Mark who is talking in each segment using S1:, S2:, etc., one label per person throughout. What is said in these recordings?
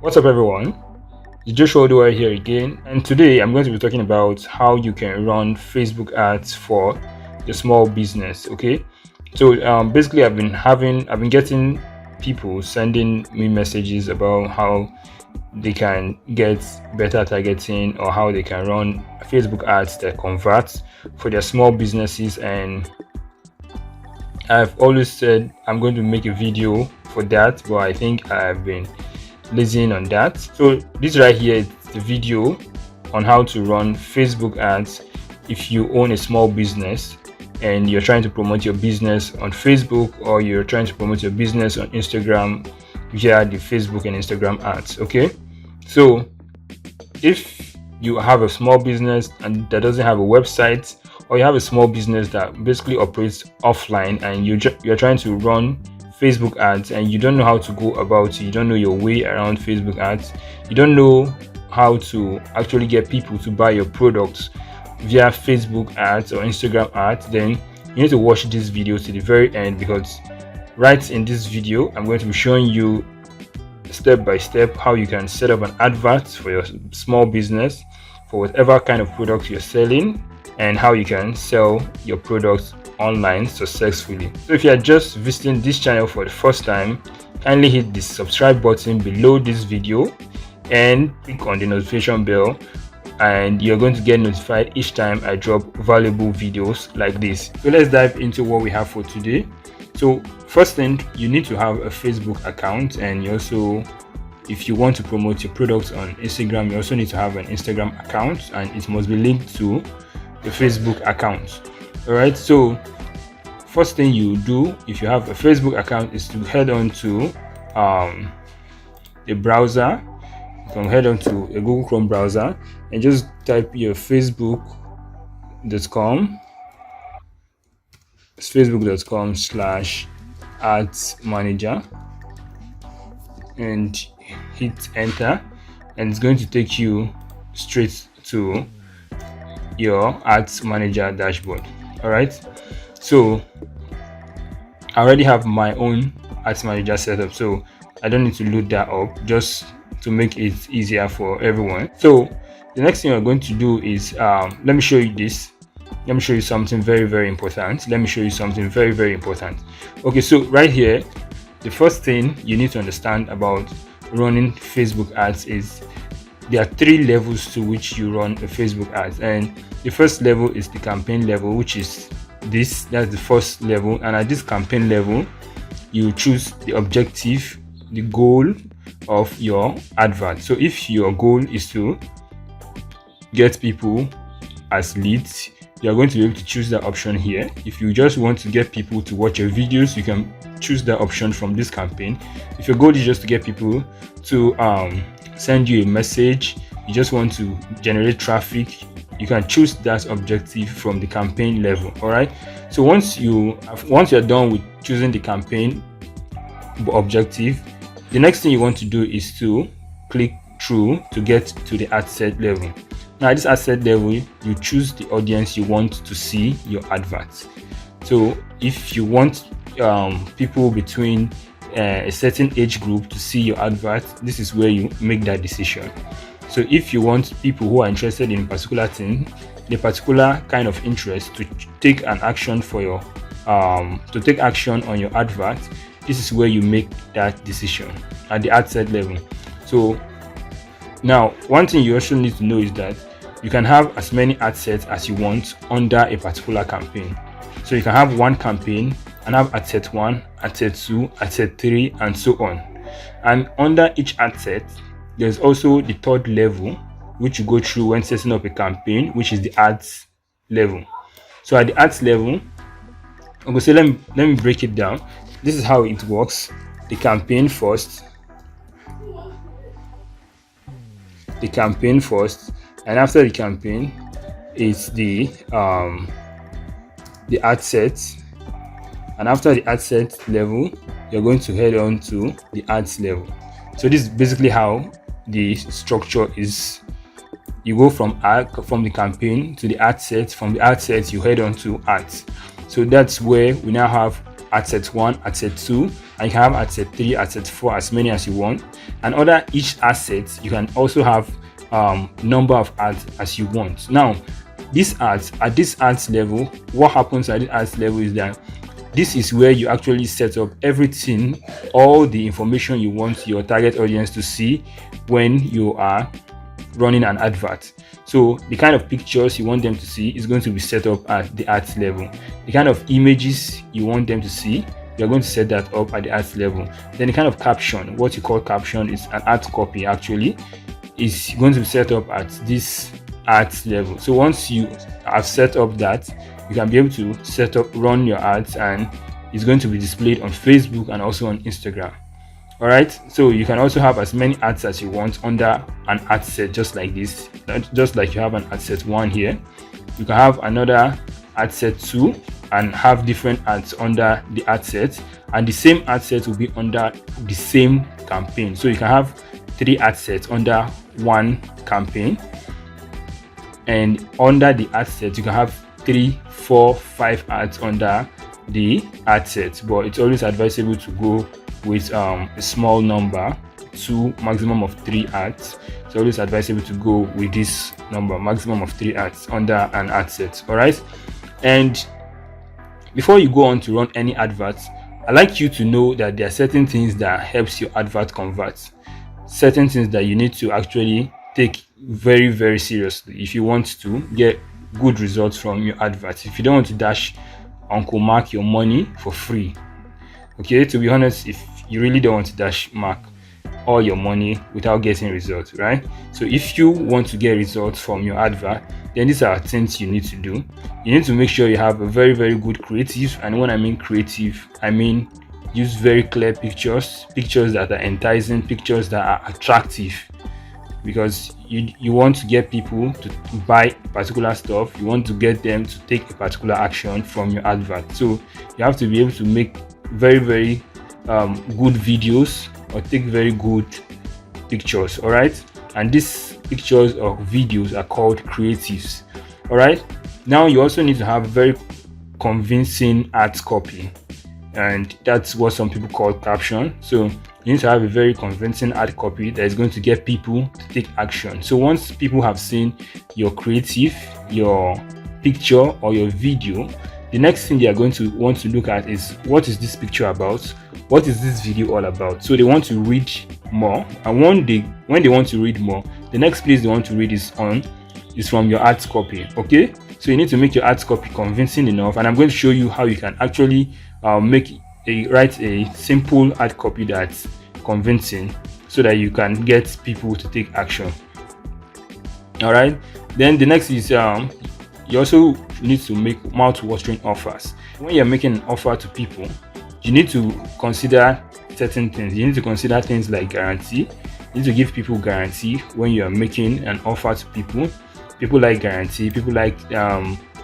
S1: What's up, everyone? It's Joshua Odua here again, and today I'm going to be talking about how you can run Facebook ads for your small business. Okay, so basically, I've been getting people sending me messages about how they can get better targeting or how they can run Facebook ads that convert for their small businesses. And I've always said I'm going to make a video for that, but I think I've been lazying on that. So this right here is the video on how to run Facebook ads if you own a small business and you're trying to promote your business on Facebook, or you're trying to promote your business on Instagram via the Facebook and Instagram ads. Okay, so if you have a small business and that doesn't have a website, or you have a small business that basically operates offline and you're trying to run Facebook ads and you don't know how to go about it, you don't know your way around Facebook ads, you don't know how to actually get people to buy your products via Facebook ads or Instagram ads, then you need to watch this video to the very end, because right in this video I'm going to be showing you step by step how you can set up an advert for your small business for whatever kind of product you're selling, and how you can sell your products online successfully. So if you are just visiting this channel for the first time, kindly hit the subscribe button below this video and click on the notification bell, and you're going to get notified each time I drop valuable videos like this. So let's dive into what we have for today. So first thing, you need to have a Facebook account, and you also, if you want to promote your products on Instagram, you also need to have an Instagram account, and it must be linked to the Facebook account. All right, so first thing you do if you have a Facebook account is to head on to the browser. You can head on to a Google Chrome browser and just type your facebook.com. It's facebook.com/ads manager and hit enter, and it's going to take you straight to your ads manager dashboard. All right, so I already have my own ads manager set up, so I don't need to load that up, just to make it easier for everyone. So the next thing we're going to do is let me show you this. Let me show you something very important. Okay, so right here, the first thing you need to understand about running Facebook ads is there are 3 levels to which you run a Facebook ads, and the first level is the campaign level, which is that's the first level. And at this campaign level, you choose the objective, the goal of your advert. So if your goal is to get people as leads, you're going to be able to choose that option here. If you just want to get people to watch your videos, you can choose that option from this campaign. If your goal is just to get people to send you a message, you just want to generate traffic, you can choose that objective from the campaign level. All right, so once you're done with choosing the campaign objective, the next thing you want to do is to click through to get to the ad set level. Now at this ad set level, you choose the audience you want to see your adverts. So if you want people between a certain age group to see your advert, this is where you make that decision. So if you want people who are interested in a particular thing, the particular kind of interest, to take an action for your to take action on your advert, this is where you make that decision at the ad set level. So now one thing you also need to know is that you can have as many ad sets as you want under a particular campaign. So you can have one campaign and have ad set 1, ad set 2, ad set 3, and so on. And under each ad set, there's also the third level, which you go through when setting up a campaign, which is the ads level. So at the ads level, okay, so let me break it down. This is how it works. The campaign first, and after the campaign is the ad set, and after the ad set level, you're going to head on to the ads level. So this is basically how the structure is. You go from the campaign to the ad set. From the ad set, you head on to ads. So that's where we now have ad set 1, ad set 2, and you can have ad set 3, ad set 4, as many as you want. And under each asset, you can also have number of ads as you want. Now, these ads, at this ads level, what happens at this ads level is that this is where you actually set up everything, all the information you want your target audience to see when you are running an advert. So the kind of pictures you want them to see is going to be set up at the ads level. The kind of images you want them to see, you're going to set that up at the ads level. Then the kind of caption, what you call caption is an ad copy actually, is going to be set up at this ads level. So once you have set up that, you can be able to set up, run your ads, and it's going to be displayed on Facebook and also on Instagram. All right, so you can also have as many ads as you want under an ad set, just like this, just like you have an ad set 1 here. You can have another ad set 2 and have different ads under the ad set, and the same ad set will be under the same campaign. So you can have 3 ad sets under one campaign, and under the ad set you can have 3, 4, 5 ads under the ad set, but it's always advisable to go with a small number, 2, maximum of 3 ads. It's always advisable to go with this number, maximum of 3 ads under an ad set. All right, and before you go on to run any adverts, I like you to know that there are certain things that helps your advert convert, certain things that you need to actually take very, very seriously if you want to get good results from your adverts. If you don't want to dash Uncle Mark your money for free, okay, to be honest, if you really don't want to dash Mark all your money without getting results, right? So if you want to get results from your advert, then these are things you need to do. You need to make sure you have a very, very good creative, and when I mean creative, I mean use very clear pictures that are enticing, pictures that are attractive, because you want to get people to buy particular stuff. You want to get them to take a particular action from your advert. So you have to be able to make very, very good videos or take very good pictures. All right, and these pictures or videos are called creatives. All right, now you also need to have very convincing ads copy, and that's what some people call caption. So you need to have a very convincing ad copy that is going to get people to take action. So once people have seen your creative, your picture or your video, the next thing they are going to want to look at is, what is this picture about? What is this video all about? So they want to read more, and when they want to read more, the next place they want to read is from your ads copy. Okay, so you need to make your ads copy convincing enough, and I'm going to show you how you can actually write a simple ad copy that's convincing so that you can get people to take action. All right, then the next is you also need to make mouth-watering offers. When you're making an offer to people, you need to consider certain things. You need to consider things like guarantee. You need to give people guarantee when you are making an offer to people. People like guarantee. People like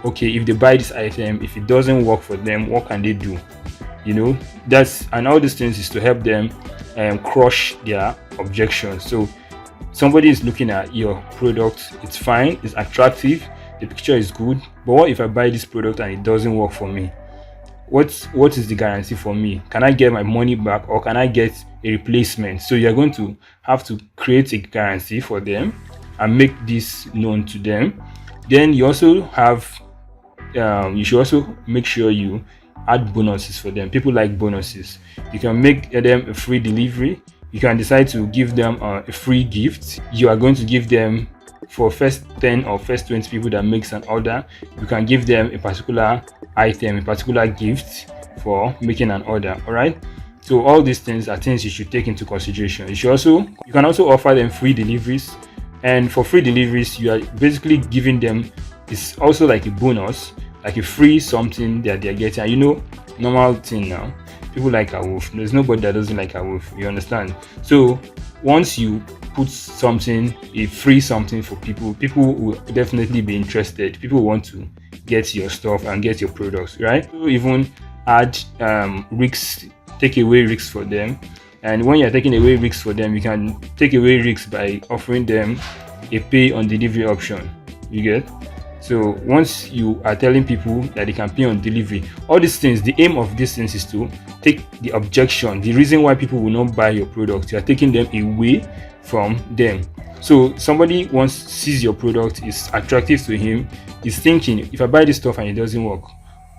S1: okay, if they buy this item, if it doesn't work for them, what can they do? You know, and all these things is to help them crush their objections. So somebody is looking at your product, it's fine, it's attractive, the picture is good, but what if I buy this product and it doesn't work for me? What is the guarantee for me? Can I get my money back, or can I get a replacement? So you're going to have to create a guarantee for them and make this known to them. Then you also have you should also make sure you add bonuses for them. People like bonuses. You can make them a free delivery. You can decide to give them a free gift. You are going to give them, for first 10 or first 20 people that makes an order, you can give them a particular item, a particular gift for making an order. All right, so all these things are things you should take into consideration. You can also offer them free deliveries, and for free deliveries you are basically giving them, it's also like a bonus, like a free something that they're getting. And you know, normal thing now, people like a wolf. There's nobody that doesn't like a wolf, you understand? So once you put something, a free something for people will definitely be interested. People want to get your stuff and get your products, right? So even add risks, take away risks for them. And when you're taking away risks for them, you can take away risks by offering them a pay on delivery option. You get? So once you are telling people that they can pay on delivery, all these things, the aim of these things is to take the objection, the reason why people will not buy your product. You are taking them away from them. So somebody once sees your product, is attractive to him, is thinking, if I buy this stuff and it doesn't work,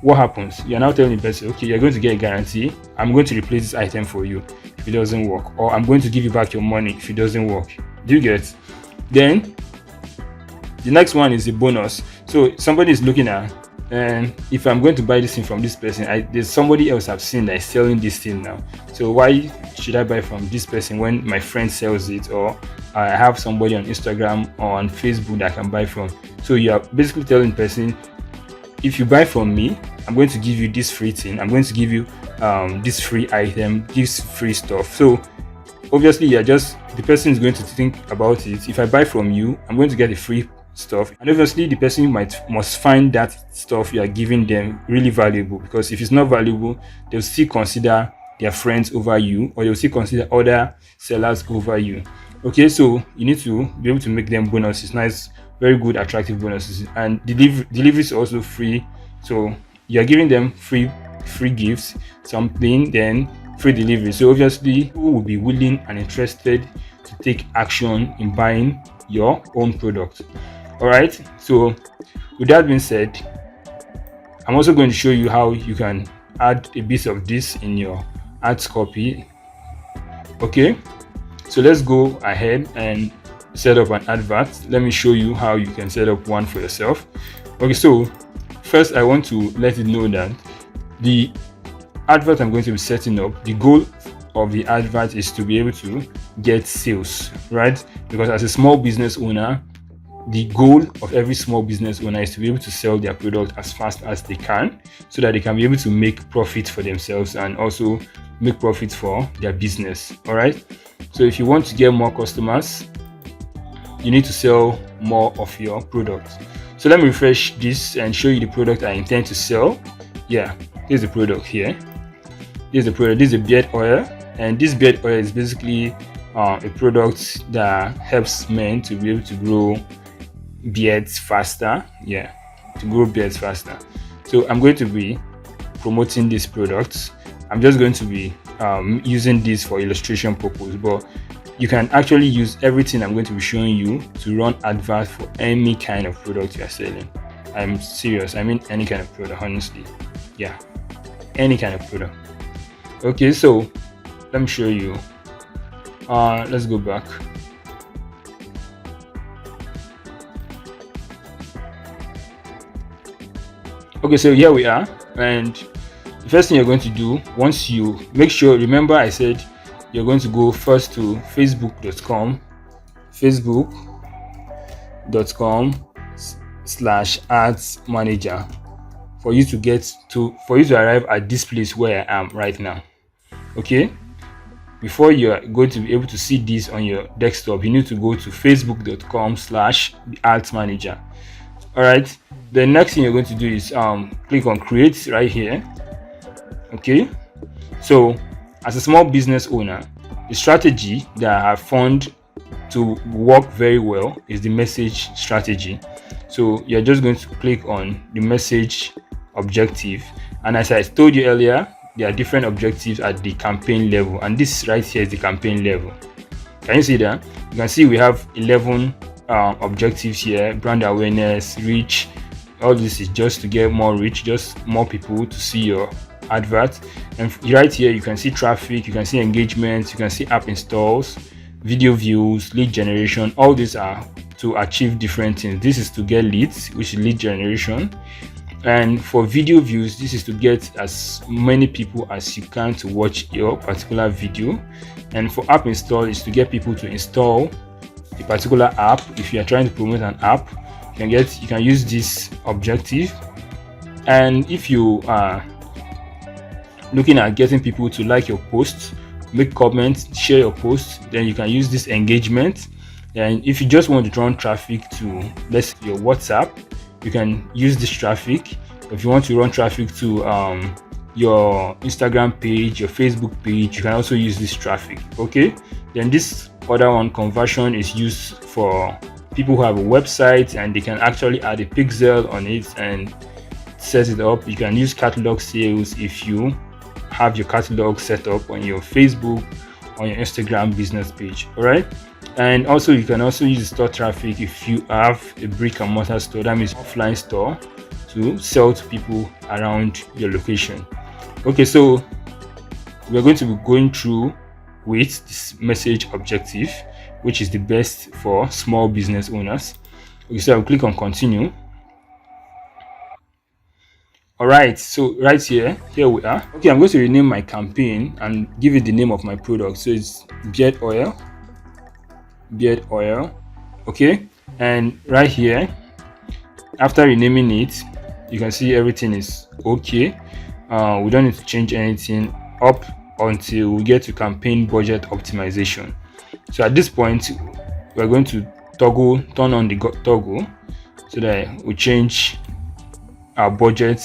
S1: what happens? You're now telling the person, okay, you're going to get a guarantee. I'm going to replace this item for you if it doesn't work, or I'm going to give you back your money if it doesn't work. Do you get? Then the next one is a bonus. So somebody is looking at, and if I'm going to buy this thing from this person, there's somebody else I've seen that is selling this thing now. So why should I buy from this person when my friend sells it, or I have somebody on Instagram or on Facebook that I can buy from? So you are basically telling the person, if you buy from me, I'm going to give you this free thing. I'm going to give you this free item, this free stuff. So obviously, the person is going to think about it. If I buy from you, I'm going to get the free stuff, and obviously the person must find that stuff you are giving them really valuable, because if it's not valuable, they'll still consider their friends over you, or they'll still consider other sellers over you. Okay, so you need to be able to make them bonuses, nice, very good, attractive bonuses, and delivery is also free. So you're giving them free gifts, something, then free delivery. So obviously, who will be willing and interested to take action in buying your own product? All right, so with that being said, I'm also going to show you how you can add a bit of this in your ads copy. Okay, so let's go ahead and set up an advert. Let me show you how you can set up one for yourself. Okay, so first I want to let you know that the advert I'm going to be setting up, the goal of the advert is to be able to get sales, right? Because as a small business owner, the goal of every small business owner is to be able to sell their product as fast as they can, so that they can be able to make profit for themselves and also make profit for their business. All right, so if you want to get more customers, you need to sell more of your product. So let me refresh this and show you the product I intend to sell. Yeah, here's the product here. Here's the product. This is a beard oil, and this beard oil is basically a product that helps men to be able to grow beards faster. Yeah, to grow beards faster. So I'm going to be promoting this product. I'm just going to be using this for illustration purpose, but you can actually use everything I'm going to be showing you to run adverts for any kind of product you are selling. I'm serious, I mean any kind of product, honestly. Yeah, any kind of product. Okay, so let me show you. Let's go back. Okay, so here we are, and the first thing you're going to do, once you make sure, remember I said you're going to go first to facebook.com /ads manager for you to arrive at this place where I am right now. Okay, before you're going to be able to see this on your desktop, you need to go to facebook.com /ads manager. All right, the next thing you're going to do is click on create right here. Okay, so as a small business owner, the strategy that I have found to work very well is the message strategy. So you're just going to click on the message objective, and as I told you earlier, there are different objectives at the campaign level, and this right here is the campaign level. Can you see that? You can see we have 11 objectives here: brand awareness, reach. All this is just to get more reach, just more people to see your advert. And right here you can see traffic, you can see engagement, you can see app installs, video views, lead generation. All these are to achieve different things. This is to get leads, which is lead generation, and for video views, this is to get as many people as you can to watch your particular video. And for app install, is to get people to install a particular app. If you are trying to promote an app, you can use this objective. And if you are looking at getting people to like your posts, make comments, share your posts, then you can use this engagement. And if you just want to run traffic to, let's say, your WhatsApp, you can use this traffic. If you want to run traffic to your Instagram page, your Facebook page, you can also use this traffic. Okay, then this other one, conversion, is used for people who have a website and they can actually add a pixel on it and set it up. You can use catalog sales if you have your catalog set up on your Facebook, on your Instagram business page. All right. And also you can also use store traffic if you have a brick and mortar store, that means offline store, to sell to people around your location. Okay, so we're going to be going through with this message objective, which is the best for small business owners. Okay, so I'll click on continue. All right, so right here we are. Okay, I'm going to rename my campaign and give it the name of my product. So it's beard oil. Okay, and right here, after renaming it, you can see everything is okay. We don't need to change anything up until we get to campaign budget optimization. So at this point, we're going to turn on the toggle so that we change our budget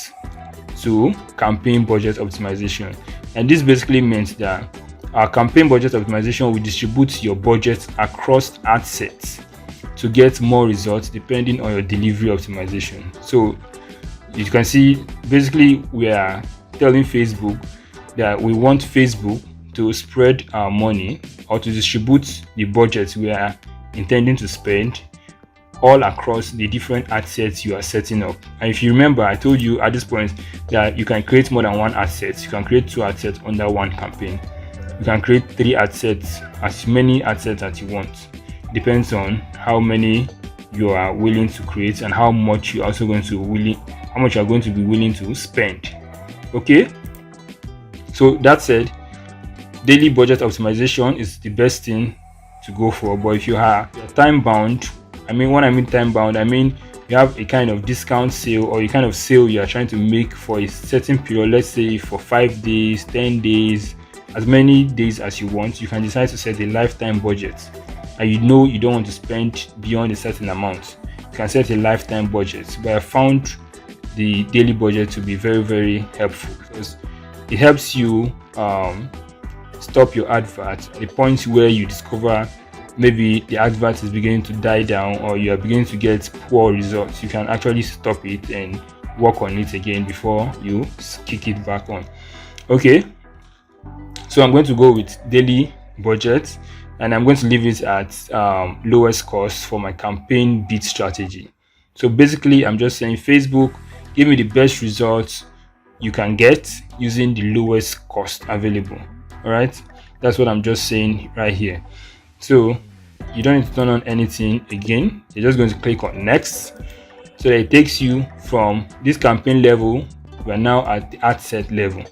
S1: to campaign budget optimization. And this basically means that our campaign budget optimization will distribute your budget across ad sets to get more results depending on your delivery optimization. So you can see basically we are telling Facebook that we want Facebook to spread our money or to distribute the budget we are intending to spend all across the different ad sets you are setting up. And if you remember, I told you at this point that you can create more than one ad set. You can create 2 ad sets under one campaign. You can create 3 ad sets, as many ad sets as you want. Depends on how many you are willing to create and how much you are also going to be willing to spend. Okay, so that said, daily budget optimization is the best thing to go for. But if you are time bound, when I mean time bound, I mean you have a kind of discount sale or a kind of sale you are trying to make for a certain period, let's say for 5 days, 10 days, as many days as you want, you can decide to set a lifetime budget. And you don't want to spend beyond a certain amount, you can set a lifetime budget. But I found the daily budget to be very, very helpful because it helps you stop your advert at the point where you discover maybe the advert is beginning to die down or you are beginning to get poor results. You can actually stop it and work on it again before you kick it back on. Okay, so I'm going to go with daily budget and I'm going to leave it at lowest cost for my campaign bid strategy. So basically I'm just saying, Facebook, give me the best results you can get using the lowest cost available. All right, that's what I'm just saying right here. So you don't need to turn on anything again. You're just going to click on next, so that it takes you from this campaign level. We are now at the ad set level.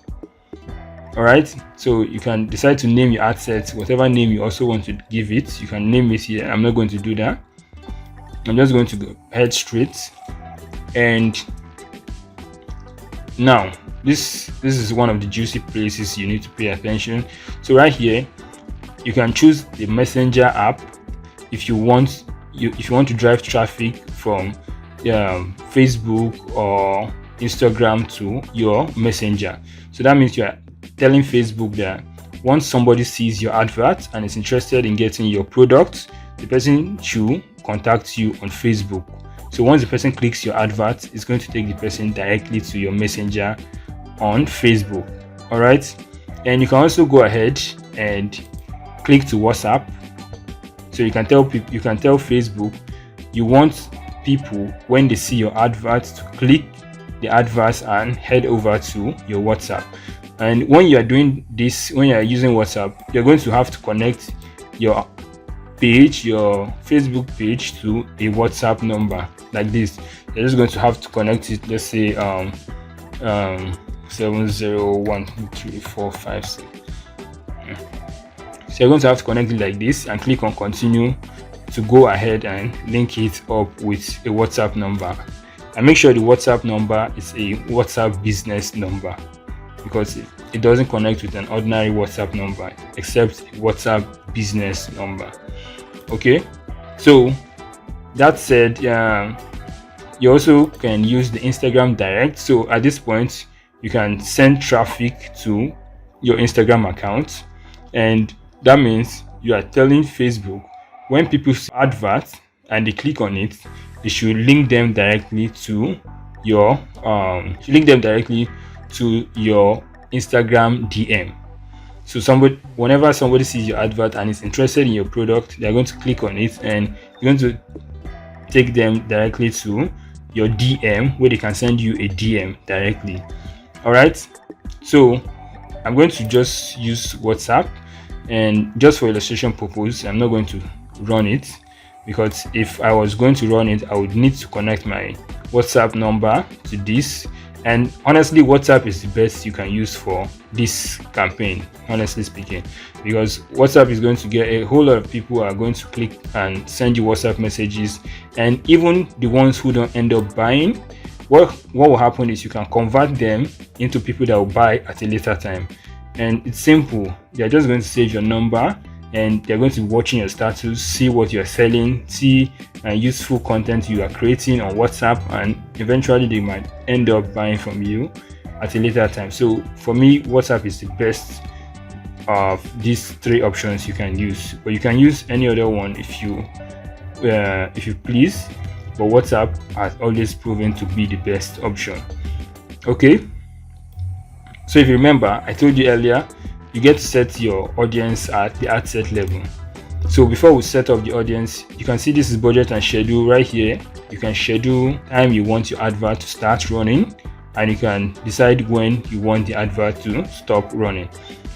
S1: All right, so you can decide to name your ad set whatever name you also want to give it. You can name it here. I'm not going to do that. I'm just going to go head straight. And now this is one of the juicy places you need to pay attention. So right here you can choose the messenger app if you want to drive traffic from Facebook or Instagram to your messenger. So that means you are telling Facebook that once somebody sees your advert and is interested in getting your product, the person should contact you on Facebook. So once the person clicks your advert, it's going to take the person directly to your messenger on Facebook. All right, and you can also go ahead and click to WhatsApp. So you can tell Facebook you want people, when they see your advert, to click the adverts and head over to your WhatsApp. And when you are doing this, when you are using WhatsApp, you're going to have to connect your Facebook page to a WhatsApp number like this. You're just going to have to connect it. Let's say 70123456. So you're going to have to connect it like this and click on continue to go ahead and link it up with a WhatsApp number. And make sure the WhatsApp number is a WhatsApp business number, because it doesn't connect with an ordinary WhatsApp number except WhatsApp business number. Okay, so that said, you also can use the Instagram direct. So at this point you can send traffic to your Instagram account, and that means you are telling Facebook when people see adverts and they click on it, they should link them directly to your Instagram DM. So whenever somebody sees your advert and is interested in your product, they're going to click on it and you're going to take them directly to your DM, where they can send you a DM directly. All right, so I'm going to just use WhatsApp, and just for illustration purpose, I'm not going to run it, because if I was going to run it, I would need to connect my WhatsApp number to this. And honestly, WhatsApp is the best you can use for this campaign, honestly speaking, because WhatsApp is going to get a whole lot of people are going to click and send you WhatsApp messages. And even the ones who don't end up buying, what will happen is you can convert them into people that will buy at a later time. And it's simple. They're just going to save your number, and they're going to be watching your status, see what you're selling, see useful content you are creating on WhatsApp, and eventually they might end up buying from you at a later time. So for me, WhatsApp is the best of these three options you can use, but you can use any other one if you please, but WhatsApp has always proven to be the best option. Okay, so if you remember, I told you earlier, you get to set your audience at the ad set level. So before we set up the audience, you can see this is budget and schedule right here. You can schedule time you want your advert to start running, and you can decide when you want the advert to stop running.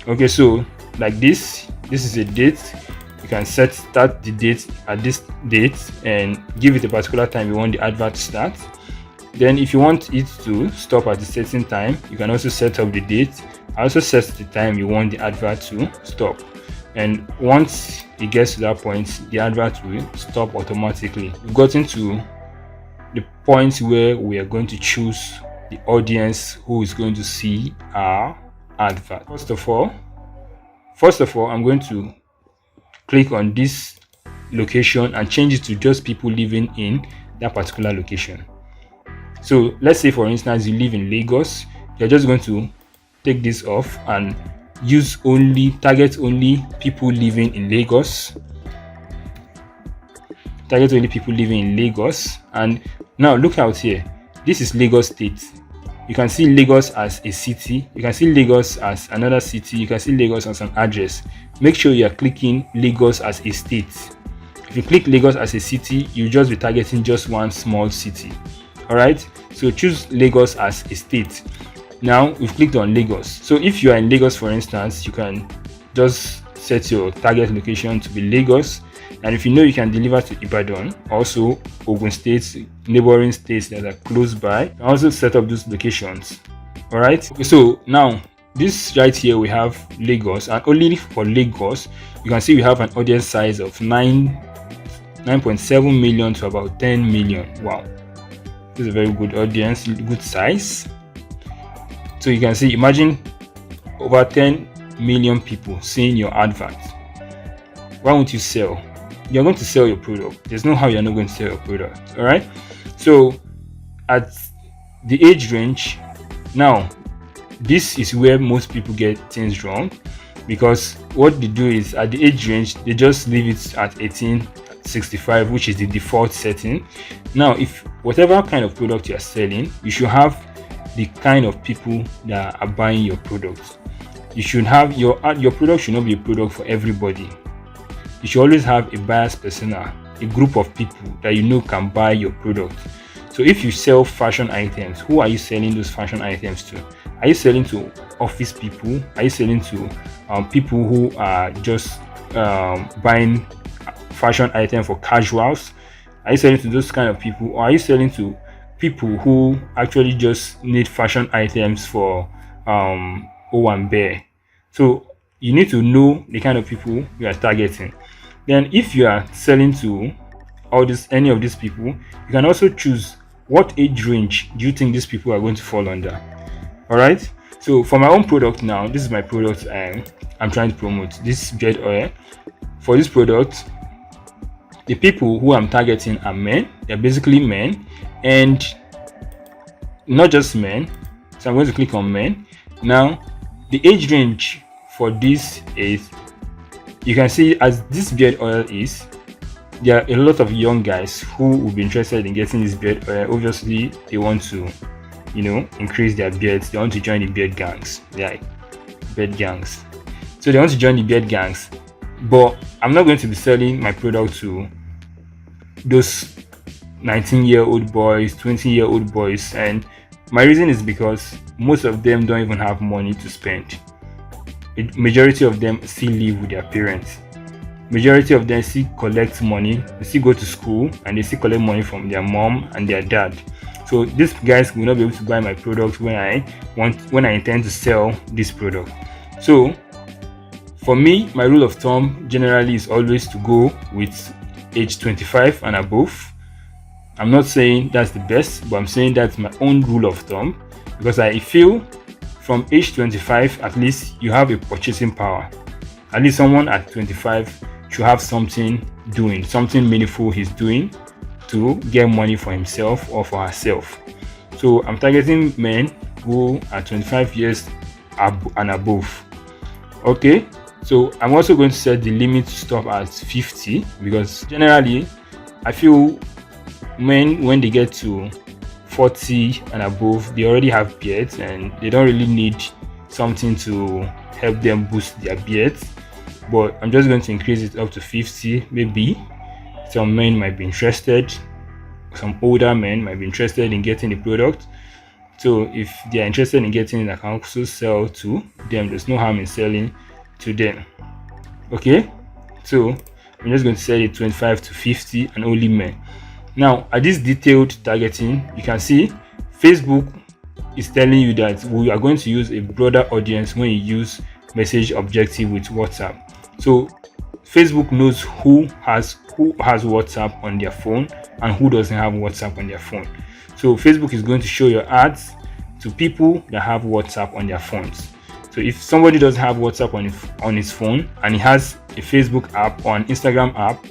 S1: Okay, so like this is a date. You can start the date at this date and give it a particular time you want the advert to start. Then if you want it to stop at a certain time, you can also set up the date. Also set the time you want the advert to stop, and once it gets to that point, the advert will stop automatically. We've gotten to the point where we are going to choose the audience who is going to see our advert. First of all, I'm going to click on this location and change it to just people living in that particular location. So let's say, for instance, you live in Lagos. You're just going to take this off and target only people living in Lagos. And now look out here. This is Lagos State. You can see Lagos as a city. You can see Lagos as another city. You can see Lagos as an address. Make sure you are clicking Lagos as a state. If you click Lagos as a city, you'll just be targeting just one small city. All right. So choose Lagos as a state. Now we've clicked on Lagos. So if you are in Lagos, for instance, you can just set your target location to be Lagos. And if you know you can deliver to Ibadan, also Ogun States, neighboring states that are close by, you can also set up those locations. All right. Okay, so now this right here, we have Lagos, and only for Lagos, you can see we have an audience size of 9.7 million to about 10 million. Wow. This is a very good audience, good size. So you can see, imagine over 10 million people seeing your advert. Why won't you sell? You're going to sell your product. There's no how you're not going to sell your product. All right. So at the age range, now this is where most people get things wrong, because what they do is at the age range, they just leave it at 1865, which is the default setting. Now, if whatever kind of product you are selling, you should have the kind of people that are buying your product. You should have your product should not be a product for everybody. You should always have a bias persona, a group of people that you know can buy your product. So if you sell fashion items, who are you selling those fashion items to? Are you selling to office people? Are you selling to people who are just buying fashion items for casuals? Are you selling to those kind of people, or are you selling to people who actually just need fashion items for Owambe? So you need to know the kind of people you are targeting. Then if you are selling to any of these people, you can also choose what age range do you think these people are going to fall under. All right. So for my own product now, this is my product I'm trying to promote, this beard oil. For this product, the people who I'm targeting are men. They're basically men, and not just men. So I'm going to click on men. Now the age range for this is, you can see as this beard oil is, there are a lot of young guys who will be interested in getting this beard. Obviously they want to, increase their beards. They want to join the beard gangs, like beard gangs. So they want to join the beard gangs, but I'm not going to be selling my product to those 19-year-old boys, 20-year-old boys. And my reason is because most of them don't even have money to spend. A majority of them still live with their parents. Majority of them still collect money, they still go to school, and they still collect money from their mom and their dad. So these guys will not be able to buy my product when I intend to sell this product. So for me, my rule of thumb generally is always to go with age 25 and above. I'm not saying that's the best, but I'm saying that's my own rule of thumb, because I feel from age 25 at least you have a purchasing power. At least someone at 25 should have something meaningful he's doing to get money for himself or for herself. So I'm targeting men who are 25 years and above. Okay, so I'm also going to set the limit to stop at 50, because generally I feel men, when they get to 40 and above, they already have beards and they don't really need something to help them boost their beards. But I'm just going to increase it up to 50. Maybe some men might be interested, some older men might be interested in getting the product. So if they are interested in getting it, I can also sell to them. There's no harm in selling to them. Okay, so I'm just going to set it 25 to 50 and only men. Now at this detailed targeting, you can see Facebook is telling you that we are going to use a broader audience when you use message objective with WhatsApp. So Facebook knows who has WhatsApp on their phone and who doesn't have WhatsApp on their phone. So Facebook is going to show your ads to people that have WhatsApp on their phones. So if somebody doesn't have WhatsApp on his phone and he has a Facebook app or an Instagram app,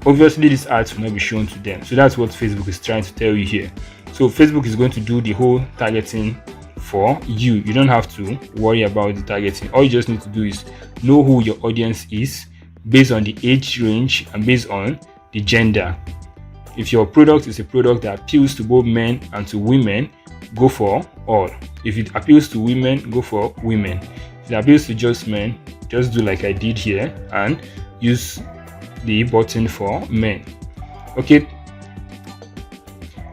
S1: obviously these ads will not be shown to them. So that's what Facebook is trying to tell you here. So Facebook is going to do the whole targeting for you. You don't have to worry about the targeting. All you just need to do is know who your audience is based on the age range and based on the gender. If your product is a product that appeals to both men and to women, go for all. If it appeals to women, go for women. If it appeals to just men, just do like I did here and use the button for men. Okay,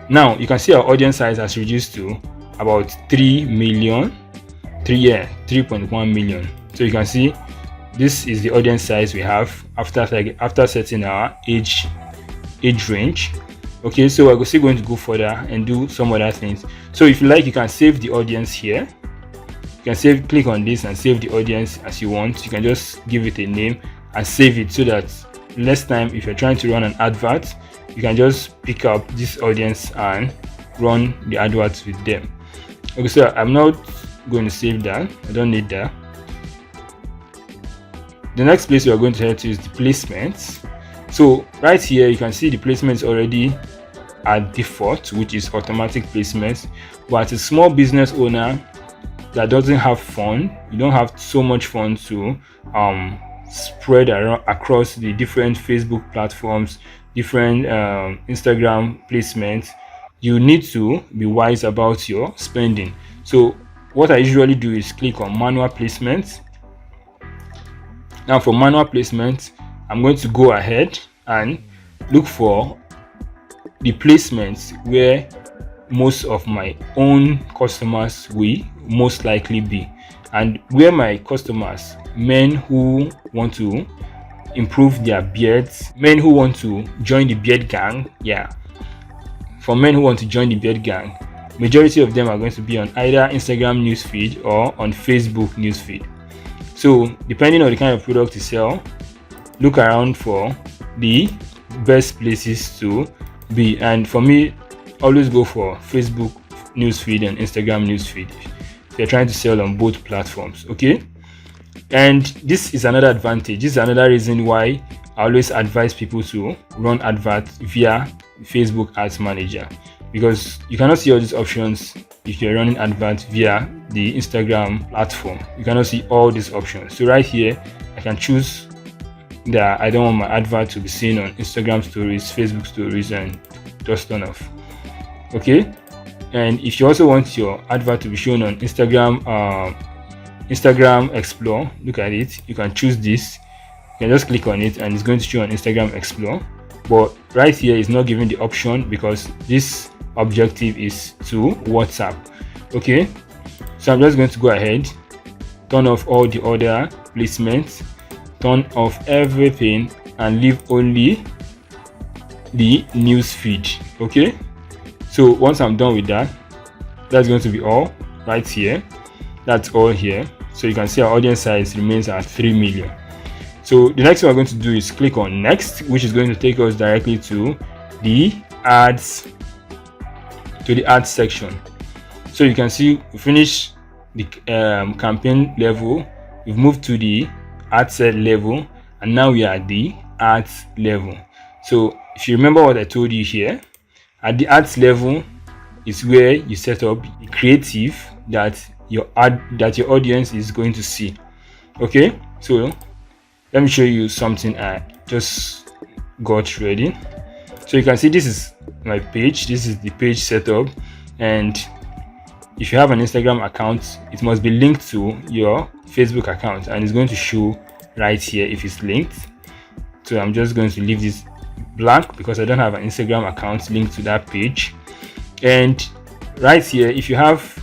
S1: now you can see our audience size has reduced to about 3.1 million. So you can see this is the audience size we have after setting our age range. Okay, so we're still going to go further and do some other things. So if you like, you can save the audience here. You can click on this and save the audience as you want. You can just give it a name and save it, so that next time if you're trying to run an advert, you can just pick up this audience and run the adverts with them. Okay, so I'm not going to save that. I don't need that. The next place we are going to head to is the placements. So right here you can see the placements already at default, which is automatic placements. But as a small business owner that doesn't have fund, you don't have so much fun to spread around across the different Facebook platforms, different Instagram placements, you need to be wise about your spending. So what I usually do is click on manual placements. Now for manual placement, I'm going to go ahead and look for the placements where most of my own customers will most likely be, and where my customers, men who want to improve their beards, men who want to join the beard gang. For men who want to join the beard gang, majority of them are going to be on either Instagram newsfeed or on Facebook newsfeed. So depending on the kind of product you sell, look around for the best places to be. And for me, always go for Facebook newsfeed and Instagram newsfeed if you're trying to sell on both platforms. Okay, and this is another advantage. This is another reason why I always advise people to run adverts via Facebook Ads Manager, because you cannot see all these options if you're running adverts via the Instagram platform. You cannot see all these options. So right here I can choose that I don't want my advert to be seen on Instagram stories, Facebook stories, and just turn off. Okay, and if you also want your advert to be shown on Instagram Explore, look at it, you can choose this. You can just click on it and it's going to show on Instagram Explore, but right here is not giving the option because this objective is to WhatsApp. Okay, so I'm just going to go ahead, turn off all the other placements, turn off everything, and leave only the news feed. Okay, so once I'm done with that, that's going to be all right here. That's all here. So you can see our audience size remains at 3 million. So the next thing we're going to do is click on next, which is going to take us directly to the ads section. So you can see we finished the campaign level, we've moved to the ad set level, and now we are at the ads level. So if you remember what I told you here, at the ads level is where you set up the creative that your audience is going to see. Okay, so let me show you something I just got ready. So you can see this is my page, this is the page setup, and if you have an Instagram account, it must be linked to your Facebook account, and it's going to show right here if it's linked. So I'm just going to leave this blank because I don't have an Instagram account linked to that page. And right here, if you have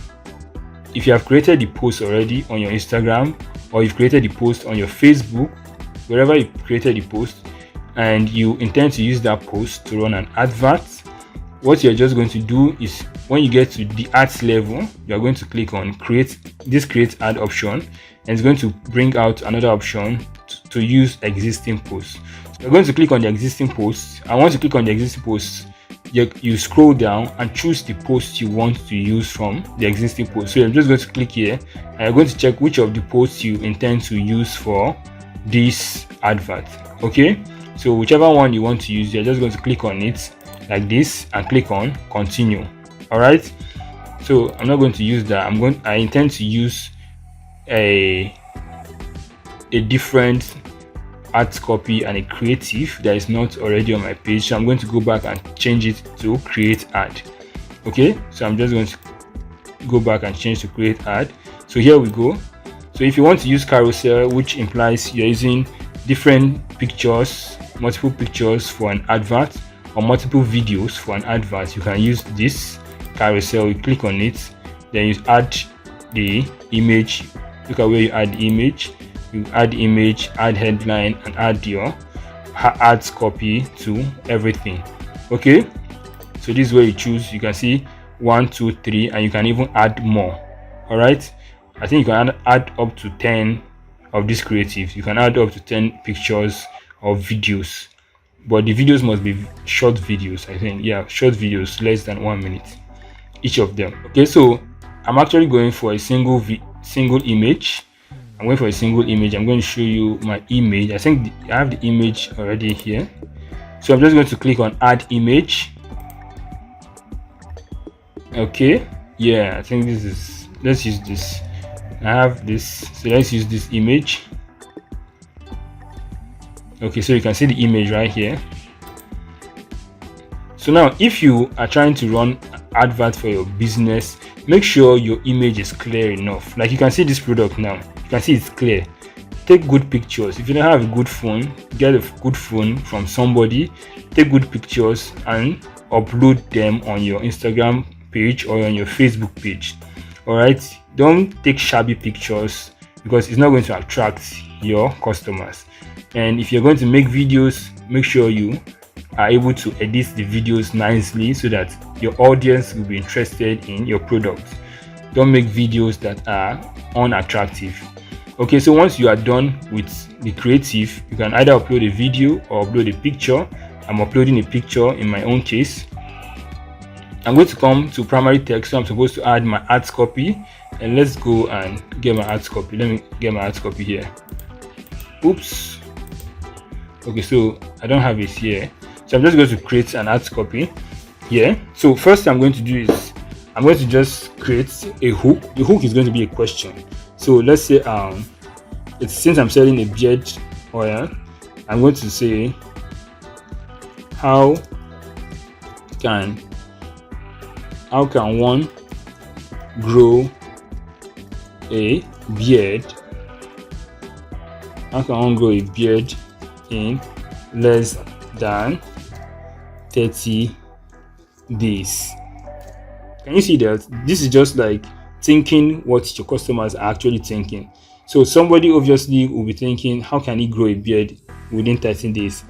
S1: created the post already on your Instagram, or you've created the post on your Facebook, wherever you created the post, and you intend to use that post to run an advert, what you're just going to do is when you get to the ads level, you're going to click on create ad option, and it's going to bring out another option to use existing posts. So you're going to click on the existing posts, and once you click on the existing posts, you scroll down and choose the post you want to use from the existing post. So you're just going to click here and you're going to check which of the posts you intend to use for this advert. Okay, so whichever one you want to use, you're just going to click on it like this and click on continue. All right, so I'm not going to use that. I intend to use a different ads copy and a creative that is not already on my page. So I'm going to go back and change it to create ad. Okay, so I'm just going to go back and change to create ad. So here we go. So if you want to use carousel, which implies you're using different pictures, multiple pictures for an advert, or multiple videos for an advert, you can use this carousel. You click on it, then you add the image. Look at where you add the image. You add the image, add headline, and add your ads copy to everything. Okay, so this is where you choose. You can see 1, 2, 3, and you can even add more. All right, I think you can add up to 10 of these creatives. You can add up to 10 pictures or videos, but the videos must be short videos. I think, yeah, short videos, less than 1 minute each of them. Okay, so I'm actually going for a single image. I'm going for a single image. I'm going to show you my image. I think I have the image already here. So I'm just going to click on add image. Okay, yeah, I think this is, let's use this. I have this, so let's use this image. Okay, so you can see the image right here. So now if you are trying to run advert for your business, make sure your image is clear enough. Like you can see this product now, you can see it's clear. Take good pictures. If you don't have a good phone, get a good phone from somebody, take good pictures and upload them on your Instagram page or on your Facebook page. All right, don't take shabby pictures because it's not going to attract your customers. And if you're going to make videos, make sure you are able to edit the videos nicely so that your audience will be interested in your product. Don't make videos that are unattractive. Okay, so once you are done with the creative, you can either upload a video or upload a picture. I'm uploading a picture in my own case. I'm going to come to primary text, so I'm supposed to add my ads copy, and let's go and get my ads copy. Let me get my ads copy here. Oops. Okay, so I don't have it here, so I'm just going to create an ads copy here. So first I'm going to do is I'm going to just create a hook. The hook is going to be a question. So let's say since I'm selling a beard oil, I'm going to say, how can one grow a beard? How can one grow a beard in less than 30 days? Can you see that? This is just like thinking what your customers are actually thinking. So somebody obviously will be thinking, how can he grow a beard within 30 days?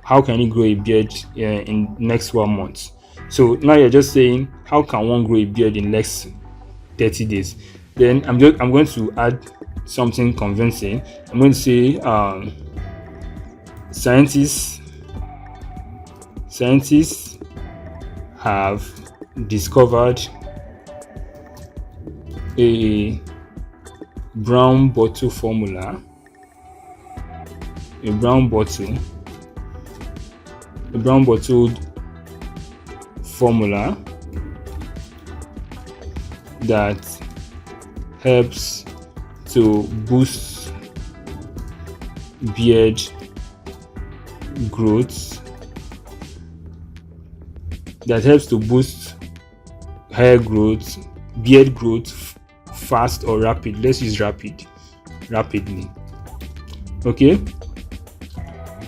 S1: How can he grow a beard in next 1 month? So now you're just saying, how can one grow a beard in less 30 days? Then I'm going to add something convincing. I'm going to say, scientists have discovered a brown bottle formula, a brown bottled formula that helps to boost beard growth, that helps to boost hair growth, beard growth fast or rapid. Let's use rapidly. Okay,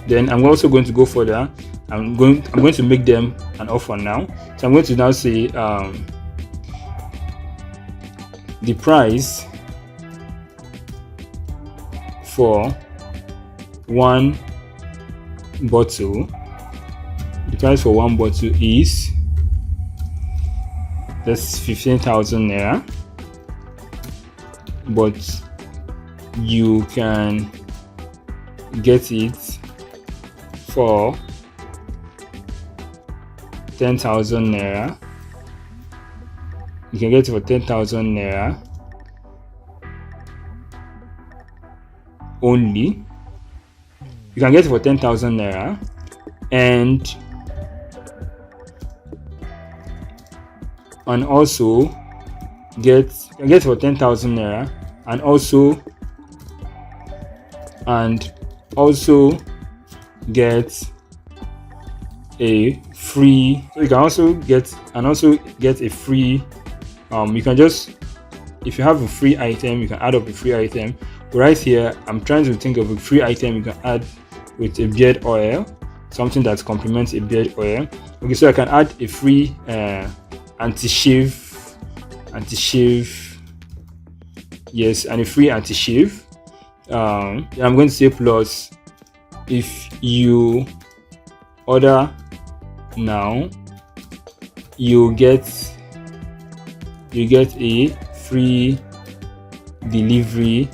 S1: then I'm also going to go further. I'm going to make them an offer now. So I'm going to now say, the price for one bottle is, that's 15,000 naira, but you can get it for 10,000 naira. You can get it for 10,000 naira only. You can get it for 10,000 naira, and also get it for 10,000 naira, and also get a free. So you can also get a free. You can just, if you have a free item, you can add up a free item. But right here, I'm trying to think of a free item you can add with a beard oil, something that complements a beard oil. Okay, so I can add a free anti-shave, yes, and a free anti-shave. I'm going to say, plus, if you order now, you get a free delivery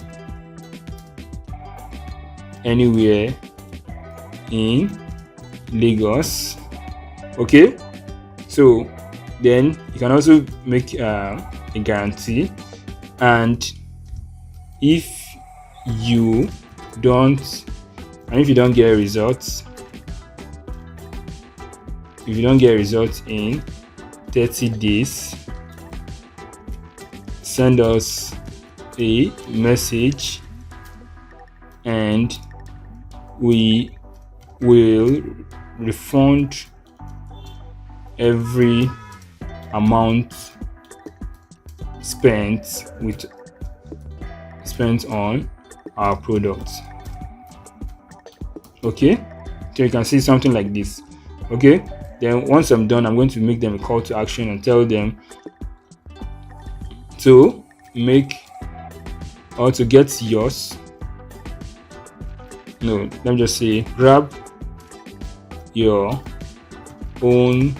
S1: anywhere in Lagos. Okay, so then you can also make a guarantee, and if you don't get results, in 30 days, send us a message and we will refund every amount spent on our products. Okay, so you can see something like this. Okay, then once I'm done, I'm going to make them a call to action and tell them to make or to get yours. No, let me just say, grab your own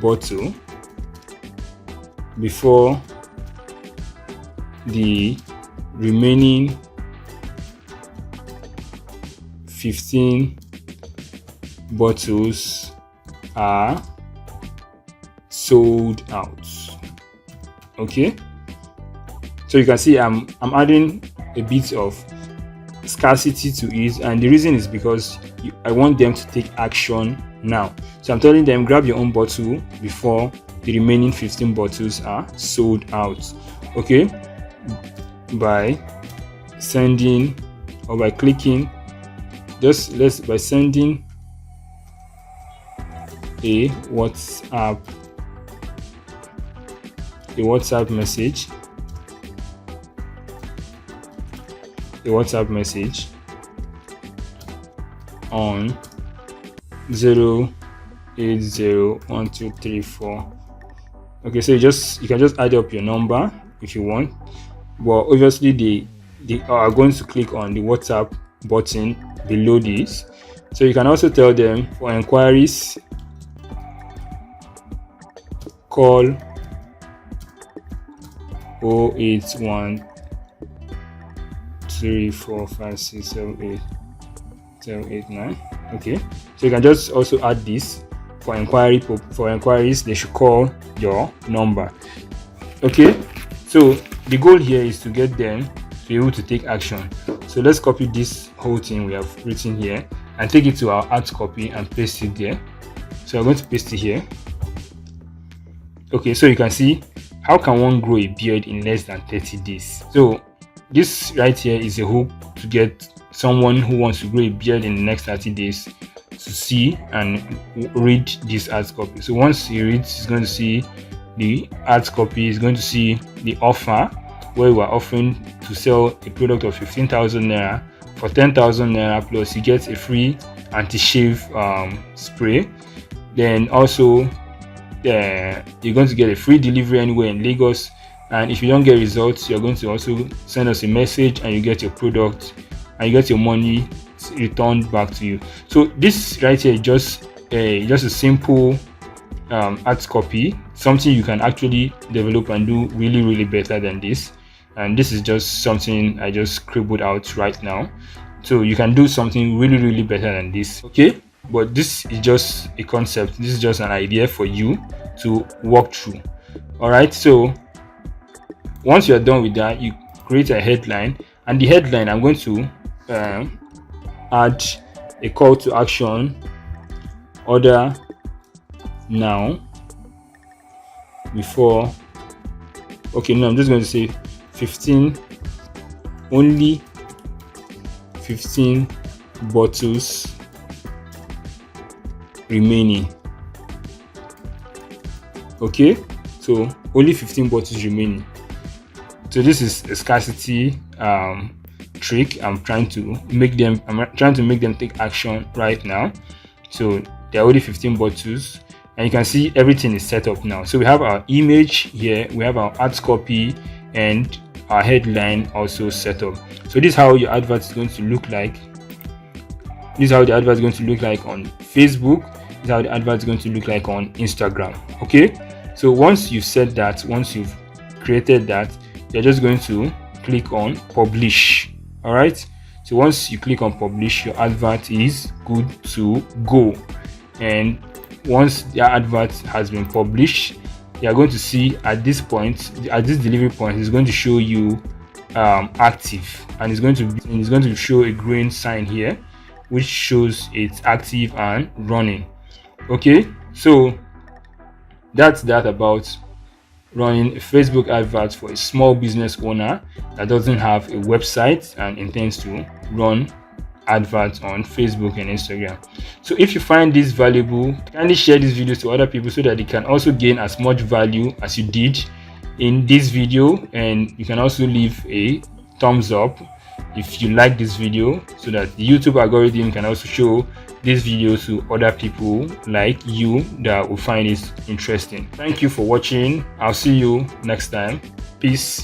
S1: bottle before the remaining 15 bottles are sold out. Okay, so you can see I'm adding a bit of scarcity to it, and the reason is because I want them to take action now. So I'm telling them, grab your own bottle before the remaining 15 bottles are sold out. Okay, by sending or by clicking just let's by sending a WhatsApp message on 0801234. Okay, so you can just add up your number if you want, but obviously they are going to click on the WhatsApp button below this. So you can also tell them, for inquiries, call 081 345678789. Okay, so you can just also add this. For inquiries, they should call your number. Okay, so the goal here is to get them to be able to take action. So let's copy this whole thing we have written here and take it to our art copy and paste it there. So I'm going to paste it here. Okay, so you can see, how can one grow a beard in less than 30 days? So this right here is a hook to get someone who wants to grow a beard in the next 30 days to see and read this art copy. So once he reads, he's going to see the art copy, he's going to see the offer where we are offering to sell a product of 15,000 naira. For 10,000 naira plus, he gets a free anti-shave spray. Then also you're going to get a free delivery anywhere in Lagos, and if you don't get results, you're going to also send us a message and you get your product and you get your money returned back to you. So this right here is just a simple art copy, something you can actually develop and do really better than this. And this is just something I just scribbled out right now. So you can do something really better than this. Okay, but this is just a concept, this is just an idea for you to walk through. All right, so once you're done with that, you create a headline, and the headline, I'm going to add a call to action: order now before. Okay, no, I'm just going to say 15 only 15 bottles remaining. Okay, so only 15 bottles remaining. So this is a scarcity trick. I'm trying to make them take action right now. So there are only 15 bottles, and you can see everything is set up now. So we have our image here, we have our art copy, and our headline also set up. So this is how your advert is going to look like. This is how the advert is going to look like on Facebook. This is how the advert is going to look like on Instagram. Okay, so once you've set that, once you've created that, you're just going to click on publish. All right, so once you click on publish, your advert is good to go. And once your advert has been published, you're going to see at this point, at this delivery point, it's going to show you active, and it's going to show a green sign here which shows it's active and running. Okay, so that's that about running a Facebook advert for a small business owner that doesn't have a website and intends to run adverts on Facebook and Instagram. So if you find this valuable, kindly share this video to other people so that they can also gain as much value as you did in this video. And you can also leave a thumbs up if you like this video, so that the YouTube algorithm can also show this video to other people like you that will find it interesting. Thank you for watching. I'll see you next time. Peace.